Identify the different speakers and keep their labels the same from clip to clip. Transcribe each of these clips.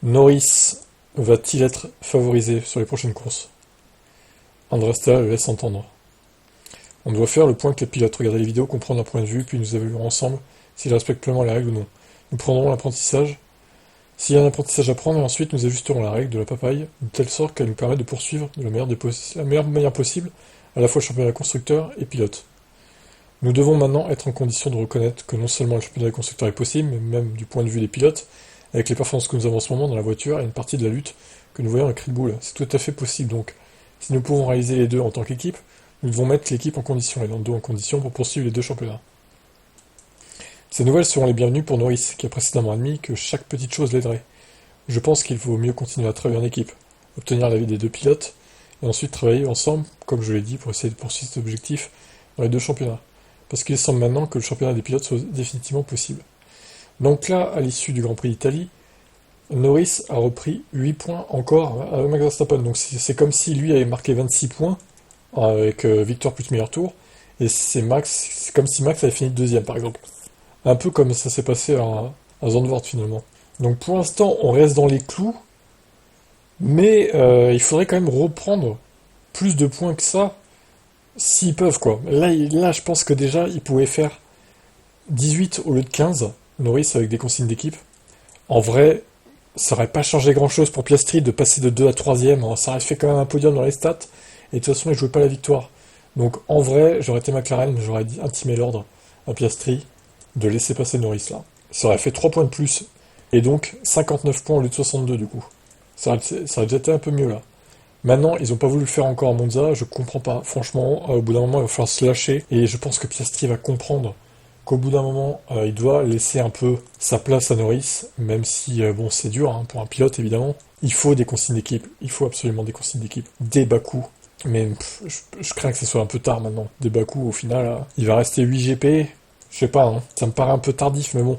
Speaker 1: Norris va-t-il être favorisé sur les prochaines courses? Andresta le laisse entendre. On doit faire le point avec les pilotes, regarder les vidéos, comprendre leur point de vue, puis nous évaluerons ensemble s'ils respectent pleinement les règles ou non. Nous prendrons l'apprentissage. S'il y a un apprentissage à prendre, et ensuite nous ajusterons la règle de la papaye, de telle sorte qu'elle nous permette de poursuivre de la meilleure manière possible, à la fois le championnat constructeur et pilote. Nous devons maintenant être en condition de reconnaître que non seulement le championnat constructeur est possible, mais même du point de vue des pilotes, avec les performances que nous avons en ce moment dans la voiture et une partie de la lutte que nous voyons avec Red Bull. C'est tout à fait possible donc. Si nous pouvons réaliser les deux en tant qu'équipe, nous devons mettre l'équipe en condition et Lando en condition pour poursuivre les deux championnats. Ces nouvelles seront les bienvenues pour Norris, qui a précédemment admis que chaque petite chose l'aiderait. Je pense qu'il vaut mieux continuer à travailler en équipe, obtenir l'avis des deux pilotes, et ensuite travailler ensemble, comme je l'ai dit, pour essayer de poursuivre cet objectif dans les deux championnats. Parce qu'il semble maintenant que le championnat des pilotes soit définitivement possible. Donc là, à l'issue du Grand Prix d'Italie, Norris a repris 8 points encore avec Max Verstappen. Donc c'est comme si lui avait marqué 26 points avec victoire plus meilleur tour, et c'est comme si Max avait fini deuxième par exemple. Un peu comme ça s'est passé à Zandvoort finalement. Donc pour l'instant, on reste dans les clous, mais il faudrait quand même reprendre plus de points que ça, s'ils peuvent quoi. Là, je pense que déjà, ils pouvaient faire 18 au lieu de 15, Norris avec des consignes d'équipe. En vrai, ça aurait pas changé grand-chose pour Piastri de passer de 2 à 3ème, hein. Ça aurait fait quand même un podium dans les stats, et de toute façon, il jouait pas la victoire. Donc en vrai, j'aurais été McLaren, j'aurais intimé l'ordre à Piastri de laisser passer Norris là. Ça aurait fait 3 points de plus, et donc 59 points au lieu de 62 du coup. Ça aurait déjà été un peu mieux là. Maintenant, ils ont pas voulu le faire encore à Monza, je comprends pas. Franchement, au bout d'un moment, il va falloir se lâcher, et je pense que Piastri va comprendre qu'au bout d'un moment, il doit laisser un peu sa place à Norris, même si, bon, c'est dur hein, pour un pilote évidemment. Il faut des consignes d'équipe, il faut absolument des consignes d'équipe, des Bakou. Mais je crains que ce soit un peu tard maintenant. Des Bakou, au final, il va rester 8 GP, je sais pas, hein, ça me paraît un peu tardif, mais bon.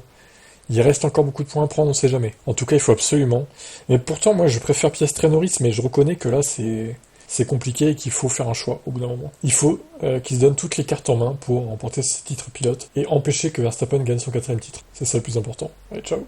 Speaker 1: Il reste encore beaucoup de points à prendre, on sait jamais. En tout cas, il faut absolument. Mais pourtant, moi, je préfère Piastri à Norris, mais je reconnais que là, c'est compliqué et qu'il faut faire un choix au bout d'un moment. Il faut qu'ils se donnent toutes les cartes en main pour remporter ce titre pilote et empêcher que Verstappen gagne son quatrième titre. C'est ça le plus important. Allez, ciao.